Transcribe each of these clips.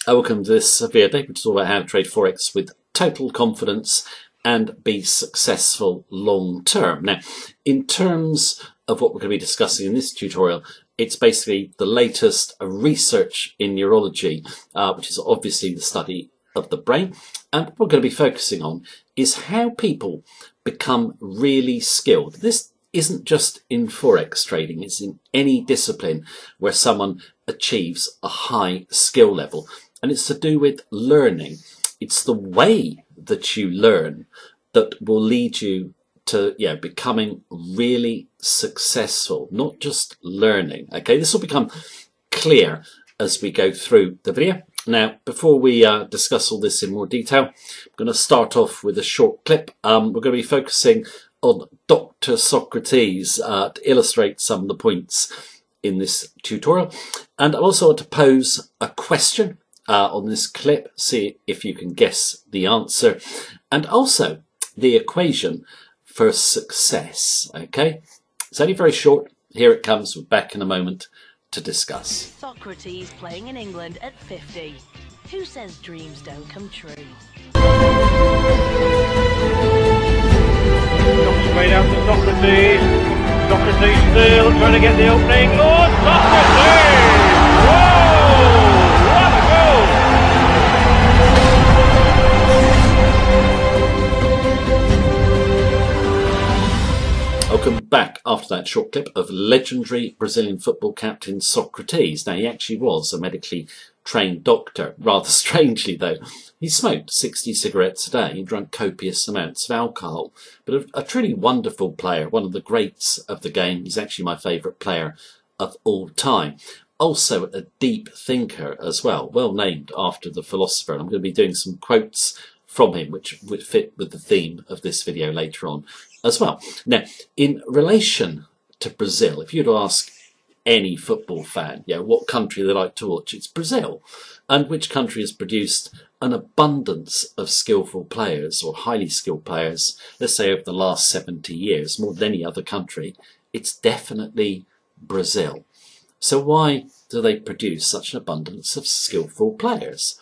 Welcome to this video, which is all about how to trade Forex with total confidence and be successful long term. Now, in terms of what we're going to be discussing in this tutorial, it's basically the latest research in neurology, which is obviously the study of the brain. And what we're going to be focusing on is how people become really skilled. This isn't just in Forex trading, it's in any discipline where someone achieves a high skill level. And it's to do with learning. It's the way that you learn that will lead you to becoming really successful, not just learning. Okay, this will become clear as we go through the video. Now, before we discuss all this in more detail, I'm going to start off with a short clip. We're going to be focusing on Dr. Socrates to illustrate some of the points in this tutorial. And I also want to pose a question on this clip, see if you can guess the answer, and also the equation for success. Okay, it's only very short. Here it comes. We're back in a moment to discuss. Socrates playing in England at 50. Who says dreams don't come true? Straight out to Socrates. Socrates still trying to get the opening. Lord Socrates! Whoa! What a goal! Welcome back after that short clip of legendary Brazilian football captain Socrates. Now, he actually was a medically trained doctor. Rather strangely, though, he smoked 60 cigarettes a day. He drank copious amounts of alcohol. But a truly wonderful player, one of the greats of the game. He's actually my favourite player of all time. Also a deep thinker as well, well named after the philosopher. And I'm going to be doing some quotes from him, which would fit with the theme of this video later on as well. Now, in relation to Brazil, if you'd ask any football fan, what country they like to watch, it's Brazil. And which country has produced an abundance of skillful players or highly skilled players, let's say over the last 70 years, more than any other country, it's definitely Brazil. So why do they produce such an abundance of skillful players?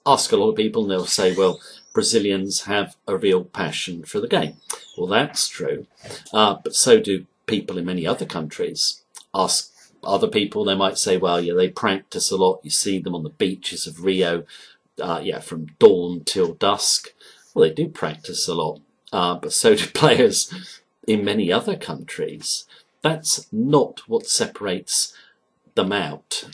Ask a lot of people and they'll say, well, Brazilians have a real passion for the game. Well, that's true, but so do people in many other countries. Ask other people, they might say, well, they practice a lot. You see them on the beaches of Rio, from dawn till dusk. Well, they do practice a lot, but so do players in many other countries. That's not what separates them out.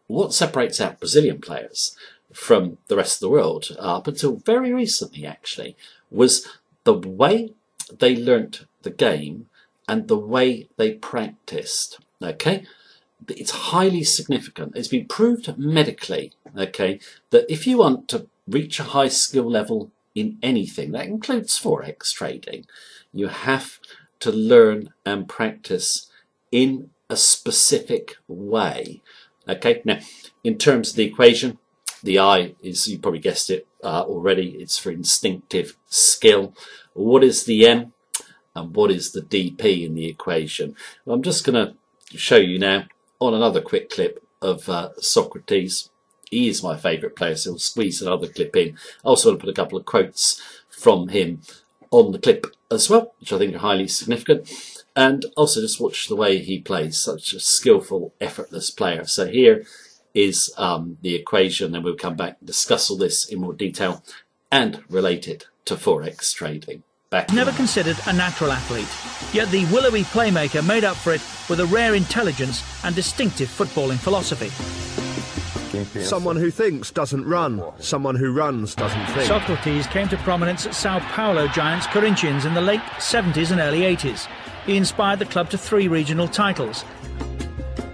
What separates out Brazilian players from the rest of the world, up until very recently actually, was the way they learnt the game and the way they practiced. Okay, it's highly significant. It's been proved medically, okay, that if you want to reach a high skill level in anything, that includes Forex trading, you have to learn and practice in a specific way. Okay, now in terms of the equation, the I is, you probably guessed it already, it's for instinctive skill. What is the M and what is the DP in the equation? Well, I'm just going to show you now on another quick clip of Socrates. He is my favourite player, so we'll squeeze another clip in. I also want to put a couple of quotes from him on the clip as well, which I think are highly significant. And also just watch the way he plays, such a skillful, effortless player. So here is the equation, and we'll come back and discuss all this in more detail and relate it to Forex trading. Back. Never considered a natural athlete, yet the willowy playmaker made up for it with a rare intelligence and distinctive footballing philosophy. Someone who thinks doesn't run, someone who runs doesn't think. Socrates came to prominence at Sao Paulo giants Corinthians in the late 70s and early 80s. He inspired the club to 3 regional titles.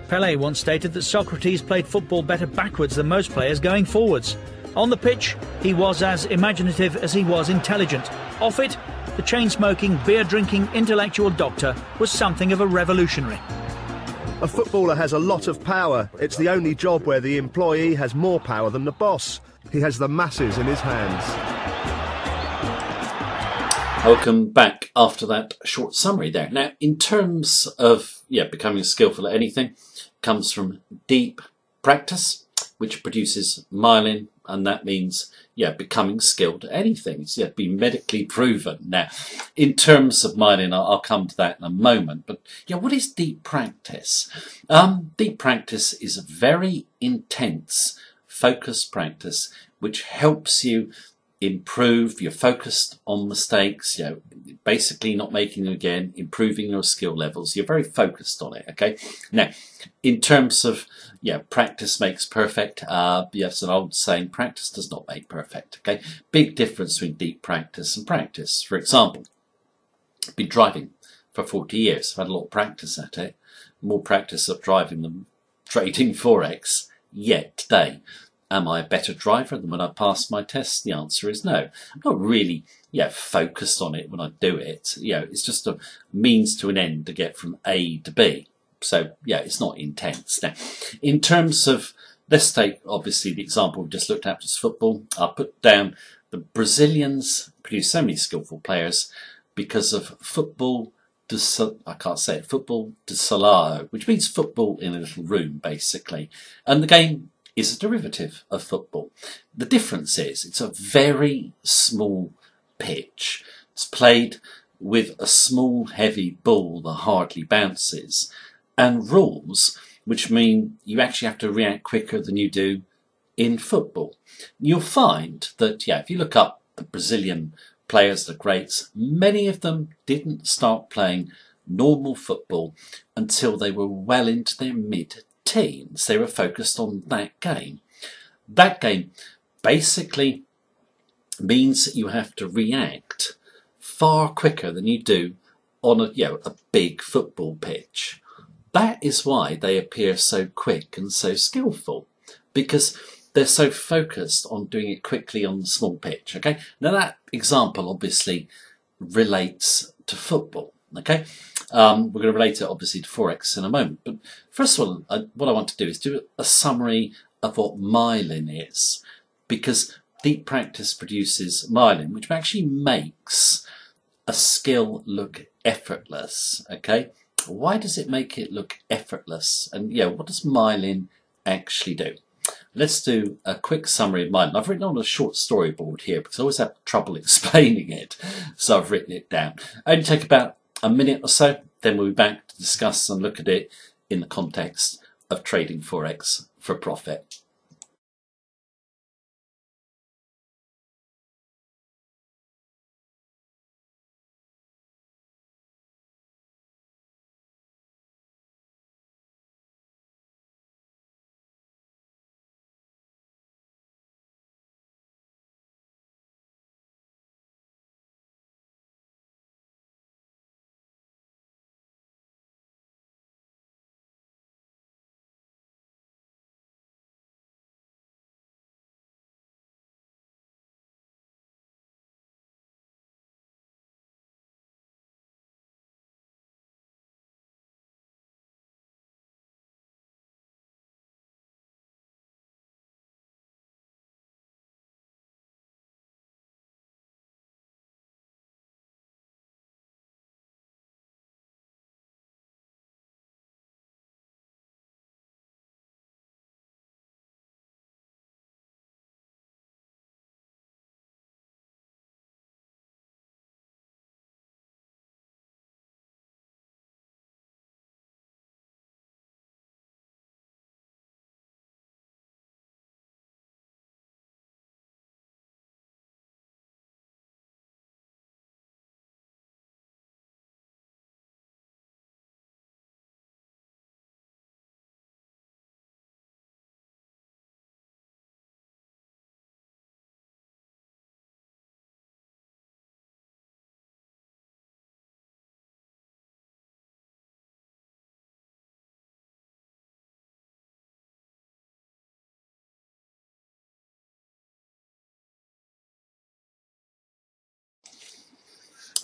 Pelé once stated that Socrates played football better backwards than most players going forwards. On the pitch, he was as imaginative as he was intelligent. Off it, the chain-smoking, beer-drinking intellectual doctor was something of a revolutionary. A footballer has a lot of power. It's the only job where the employee has more power than the boss. He has the masses in his hands. Welcome back after that short summary there. Now, in terms of becoming skillful at anything, comes from deep practice which produces myelin, and that means, yeah, becoming skilled at anything. It's, yeah, been medically proven. Now, in terms of myelin, I'll come to that in a moment, but yeah, what is deep practice? Deep practice is a very intense, focused practice which helps you improve. You're focused on mistakes, you know, basically not making them again, improving your skill levels. You're very focused on it, okay? Now, in terms of, yeah, practice makes perfect. Yes, an old saying, practice does not make perfect, okay? Big difference between deep practice and practice. For example, I've been driving for 40 years. I've had a lot of practice at it. More practice of driving than trading Forex yet today. Am I a better driver than when I passed my test? The answer is no. I'm not really, yeah, focused on it when I do it. You know, it's just a means to an end to get from A to B. So, yeah, it's not intense. Now, in terms of, let's take, obviously, the example we just looked at, just football. I'll put down the Brazilians produce so many skillful players because of football de salão, which means football in a little room, basically. And the game is a derivative of football. The difference is it's a very small pitch. It's played with a small, heavy ball that hardly bounces, and rules which mean you actually have to react quicker than you do in football. You'll find that, yeah, if you look up the Brazilian players, the greats, many of them didn't start playing normal football until they were well into their mid-teens. They were focused on that game. That game basically means that you have to react far quicker than you do on a big football pitch. That is why they appear so quick and so skillful, because they're so focused on doing it quickly on the small pitch. Okay, now that example obviously relates to football. Okay, we're going to relate it obviously to Forex in a moment, but first of all, what I want to do is do a summary of what myelin is, because deep practice produces myelin, which actually makes a skill look effortless. Okay, why does it make it look effortless? And yeah, what does myelin actually do? Let's do a quick summary of myelin. I've written on a short storyboard here because I always have trouble explaining it, so I've written it down. Only take about a minute or so, then we'll be back to discuss and look at it in the context of trading Forex for profit.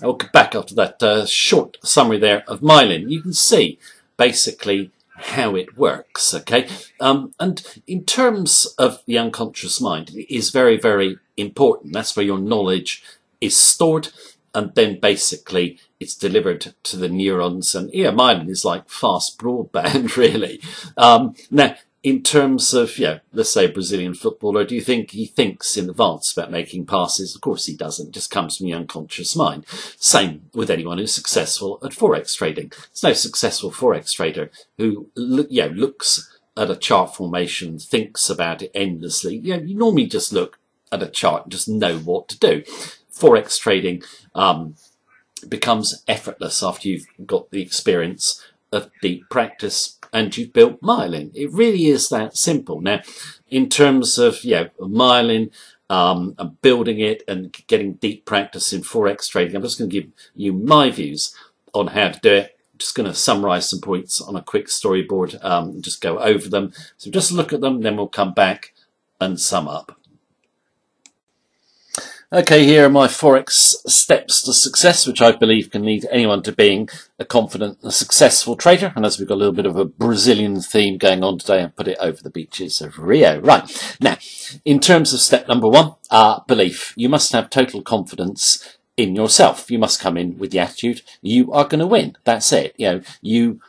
I'll get back after that short summary there of myelin. You can see basically how it works, okay? And in terms of the unconscious mind, it is very, very important. That's where your knowledge is stored, and then basically it's delivered to the neurons. And yeah, myelin is like fast broadband, really. Now, in terms of, let's say a Brazilian footballer, do you think he thinks in advance about making passes? Of course he doesn't. It just comes from the unconscious mind. Same with anyone who's successful at Forex trading. There's no successful Forex trader who, looks at a chart formation, thinks about it endlessly. You normally just look at a chart and just know what to do. Forex trading becomes effortless after you've got the experience of deep practice and you've built myelin. It really is that simple. Now, in terms of myelin and building it and getting deep practice in Forex trading, I'm just going to give you my views on how to do it. I'm just going to summarise some points on a quick storyboard and just go over them. So just look at them, then we'll come back and sum up. Okay, here are my Forex steps to success, which I believe can lead anyone to being a confident and successful trader. And as we've got a little bit of a Brazilian theme going on today, I'll put it over the beaches of Rio. Right, now, in terms of step number one, belief. You must have total confidence in yourself. You must come in with the attitude, you are going to win. That's it. You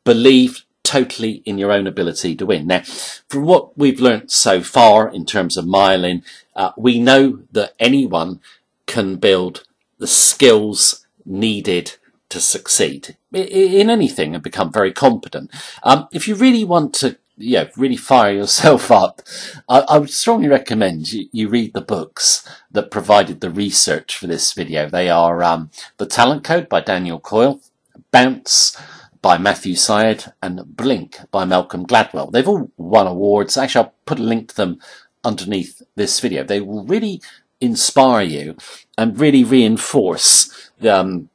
believe totally in your own ability to win. Now, from what we've learnt so far in terms of myelin, we know that anyone can build the skills needed to succeed in anything and become very competent. If you really want to, really fire yourself up, I would strongly recommend you read the books that provided the research for this video. They are The Talent Code by Daniel Coyle, Bounce by Mathew Syed, and Blink by Malcolm Gladwell. They've all won awards. Actually, I'll put a link to them underneath this video. They will really inspire you and really reinforce that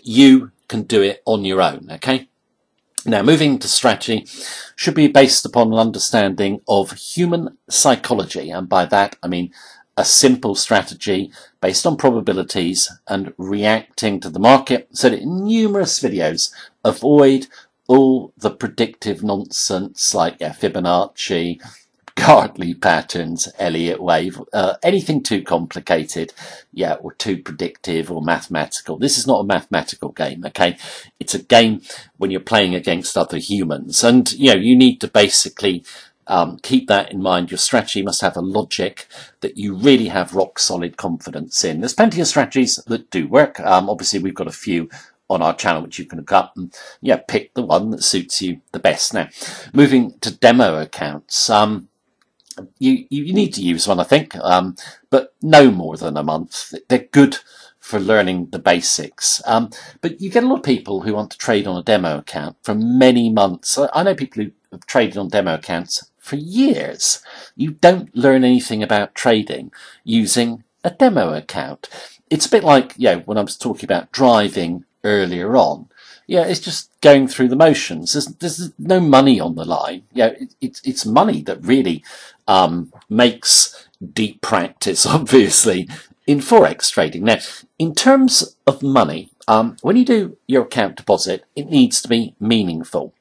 you can do it on your own. Okay. Now, moving to strategy should be based upon an understanding of human psychology, and by that I mean a simple strategy based on probabilities and reacting to the market. So that in numerous videos, avoid all the predictive nonsense like Fibonacci, Gartley patterns, Elliott wave, anything too complicated, or too predictive or mathematical. This is not a mathematical game, okay? It's a game when you're playing against other humans, and you need to basically keep that in mind. Your strategy must have a logic that you really have rock solid confidence in. There's plenty of strategies that do work. Obviously, we've got a few on our channel which you can look up and pick the one that suits you the best. Now, moving to demo accounts. You need to use one, I think, but no more than a month. They're good for learning the basics. But you get a lot of people who want to trade on a demo account for many months. I know people who have traded on demo accounts for years. You don't learn anything about trading using a demo account. It's a bit like, when I was talking about driving earlier on. It's just going through the motions. There's no money on the line. It's money that really makes deep practice, obviously, in Forex trading. Now, in terms of money, when you do your account deposit, it needs to be meaningful.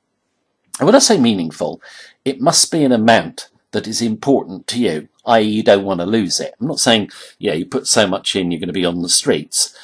And when I say meaningful, it must be an amount that is important to you, i.e. you don't want to lose it. I'm not saying, you put so much in, you're going to be on the streets.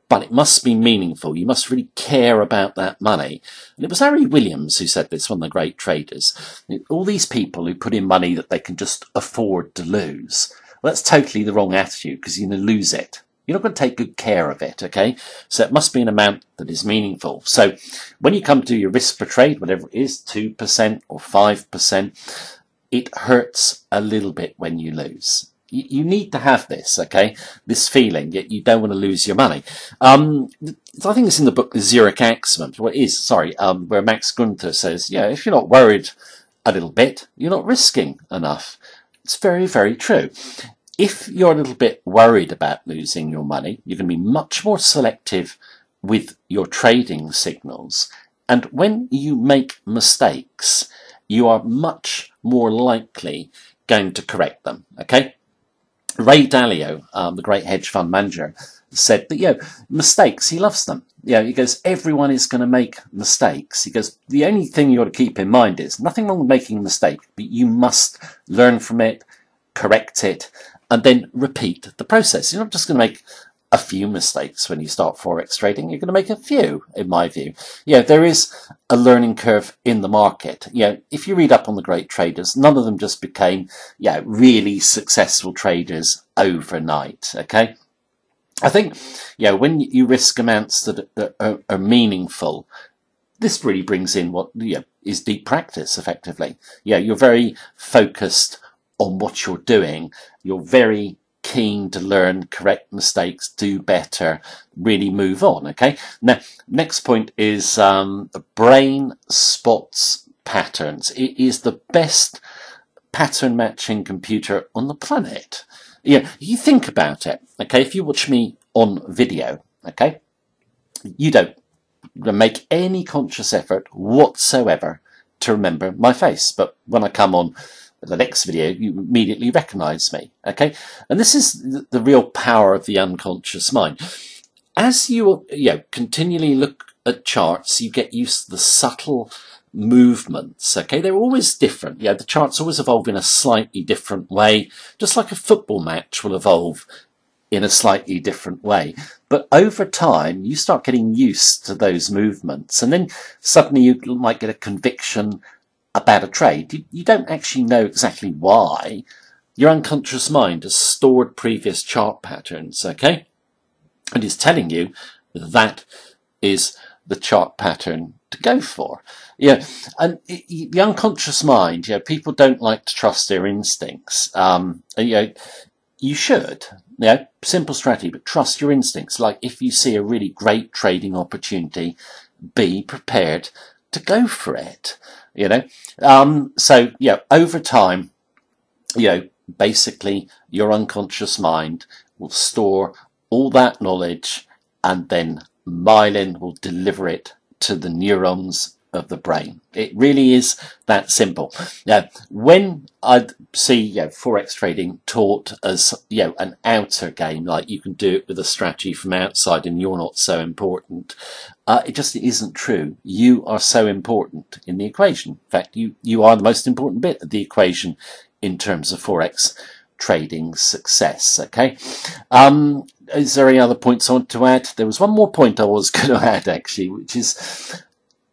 But it must be meaningful. You must really care about that money. And it was Harry Williams who said this, one of the great traders. All these people who put in money that they can just afford to lose. Well, that's totally the wrong attitude, because you're going to lose it. You're not going to take good care of it, okay? So it must be an amount that is meaningful. So when you come to your risk per trade, whatever it is, 2% or 5%, it hurts a little bit when you lose. You need to have this, okay? This feeling, yet you don't want to lose your money. I think it's in the book, The Zurich Axioms, where Max Gunther says, if you're not worried a little bit, you're not risking enough. It's very, very true. If you're a little bit worried about losing your money, you're going to be much more selective with your trading signals. And when you make mistakes, you are much more likely going to correct them, okay? Ray Dalio, the great hedge fund manager, said that, mistakes, he loves them. He goes, everyone is going to make mistakes. He goes, the only thing you ought to keep in mind is nothing wrong with making a mistake, but you must learn from it, correct it, and then repeat the process. You're not just going to make a few mistakes when you start Forex trading. You're going to make a few, in my view. There is a learning curve in the market. If you read up on the great traders, none of them just became, really successful traders overnight, okay? I think, when you risk amounts that are meaningful, this really brings in what is deep practice, effectively. You're very focused on what you're doing. You're very keen to learn, correct mistakes, do better, really move on, okay? Now, next point is brain spots patterns. It is the best pattern matching computer on the planet. You think about it, okay? If you watch me on video, okay, you don't make any conscious effort whatsoever to remember my face, but when I come on the next video, you immediately recognize me, okay? And this is the real power of the unconscious mind. As you continually look at charts, you get used to the subtle movements, okay? They're always different. The charts always evolve in a slightly different way, just like a football match will evolve in a slightly different way. But over time, you start getting used to those movements, and then suddenly you might get a conviction about a trade. You don't actually know exactly why. Your unconscious mind has stored previous chart patterns, okay? And is telling you that is the chart pattern to go for. And the unconscious mind, people don't like to trust their instincts. You should, simple strategy, but trust your instincts. Like if you see a really great trading opportunity, be prepared to go for it. So over time, basically your unconscious mind will store all that knowledge, and then myelin will deliver it to the neurons of the brain. It really is that simple. When I see Forex trading taught as an outer game, like you can do it with a strategy from outside and you're not so important, it just isn't true. You are so important in the equation. In fact, you are the most important bit of the equation in terms of Forex trading success, okay? Is there any other points I want to add? There was one more point I was going to add, actually, which is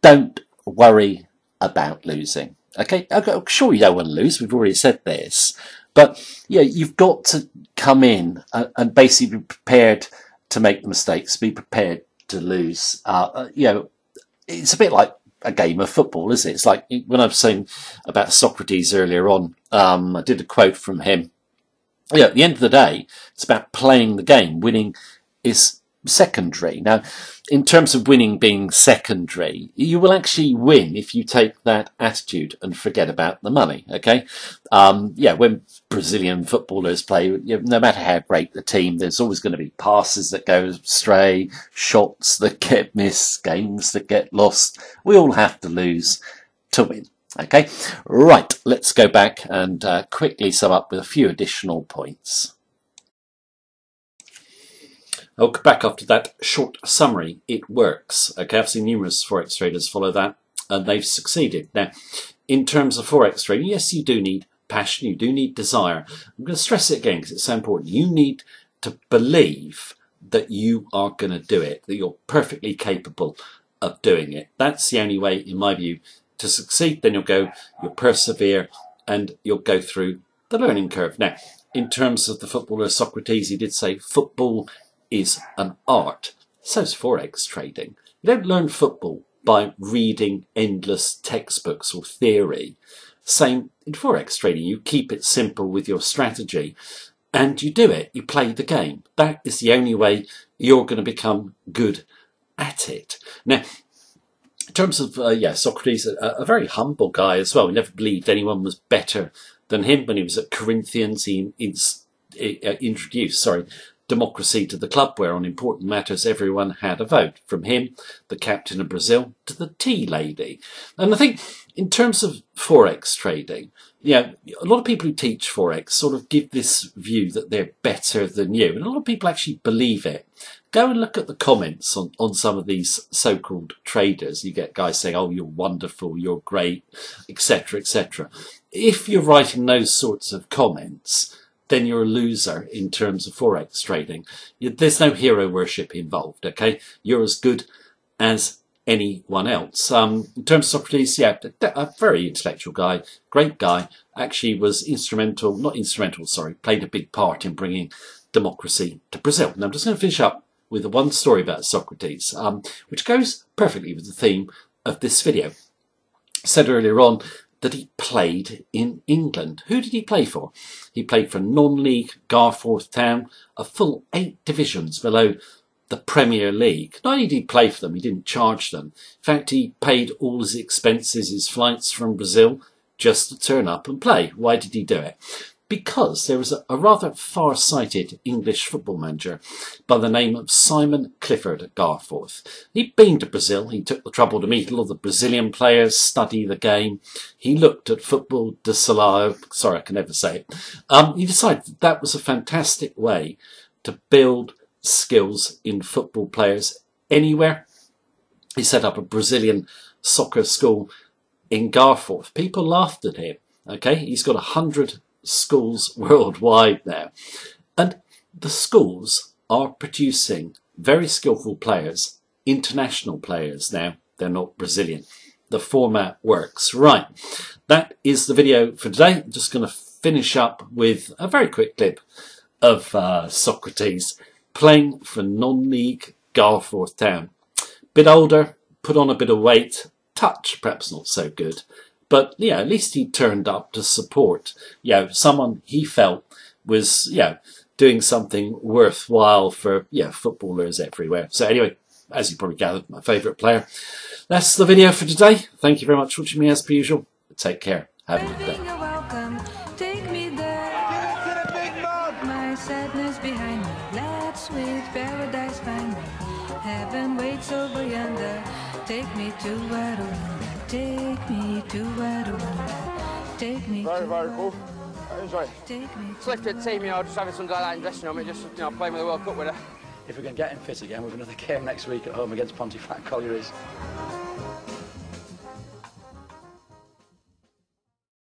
don't worry about losing. Okay, I'm sure you don't want to lose. We've already said this. But you've got to come in and basically be prepared to make mistakes, be prepared to lose. It's a bit like a game of football, isn't it? It's like when I was saying about Socrates earlier on, I did a quote from him. At the end of the day, it's about playing the game. Winning is secondary. Now, in terms of winning being secondary, you will actually win if you take that attitude and forget about the money, okay? When Brazilian footballers play, no matter how great the team, there's always going to be passes that go astray, shots that get missed, games that get lost. We all have to lose to win. Okay, right, let's go back and quickly sum up with a few additional points. I'll go back after that short summary. It works. Okay, I've seen numerous Forex traders follow that and they've succeeded. Now, in terms of Forex trading, yes, you do need passion, you do need desire. I'm going to stress it again because it's so important. You need to believe that you are going to do it, that you're perfectly capable of doing it. That's the only way, in my view, to succeed. Then you'll persevere, and you'll go through the learning curve. Now, in terms of the footballer Socrates, he did say football is an art. So is Forex trading. You don't learn football by reading endless textbooks or theory. Same in Forex trading. You keep it simple with your strategy and you do it. You play the game. That is the only way you're going to become good at it. Now, in terms of, Socrates, a very humble guy as well. He never believed anyone was better than him. When he was at Corinthians, he introduced democracy to the club, where on important matters everyone had a vote, from him, the captain of Brazil, to the tea lady. And I think in terms of Forex trading, a lot of people who teach Forex sort of give this view that they're better than you. And a lot of people actually believe it. Go and look at the comments on some of these so-called traders. You get guys saying, oh, you're wonderful, you're great, etc., etc. If you're writing those sorts of comments, then you're a loser in terms of Forex trading. There's no hero worship involved, okay? You're as good as anyone else. In terms of Socrates, yeah, a very intellectual guy, great guy, actually was played a big part in bringing democracy to Brazil. Now I'm just going to finish up with one story about Socrates, which goes perfectly with the theme of this video. I said earlier on that he played in England. Who did he play for? He played for non-league Garforth Town, a full 8 divisions below the Premier League. Not only did he play for them, he didn't charge them. In fact, he paid all his expenses, his flights from Brazil, just to turn up and play. Why did he do it? Because there was a rather far-sighted English football manager by the name of Simon Clifford at Garforth. He'd been to Brazil. He took the trouble to meet all the Brazilian players, study the game. He looked at football de salao. Sorry, I can never say it. He decided that was a fantastic way to build skills in football players anywhere. He set up a Brazilian soccer school in Garforth. People laughed at him. Okay, he's got 100 schools worldwide now, and the schools are producing very skillful players, international players now. They're not Brazilian. The format works. Right, that is the video for today. I'm just going to finish up with a very quick clip of Socrates playing for non-league Garforth Town. Bit older, put on a bit of weight, touch perhaps not so good. But, yeah, at least he turned up to support, someone he felt was, doing something worthwhile for, footballers everywhere. So anyway, as you probably gathered, my favourite player. That's the video for today. Thank you very much for watching me as per usual. Take care. Have a good day. Take me there. My sadness behind me. Let's sweet paradise find me. Heaven waits over yonder. Take me to where take me to where I wander. Take me very, to very cool. I enjoy it. Take me to It's lifted team, just having some like that in dressing room, just playing with the World Cup with her. If we can get him fit again, we've another game next week at home against Pontefract Collieries.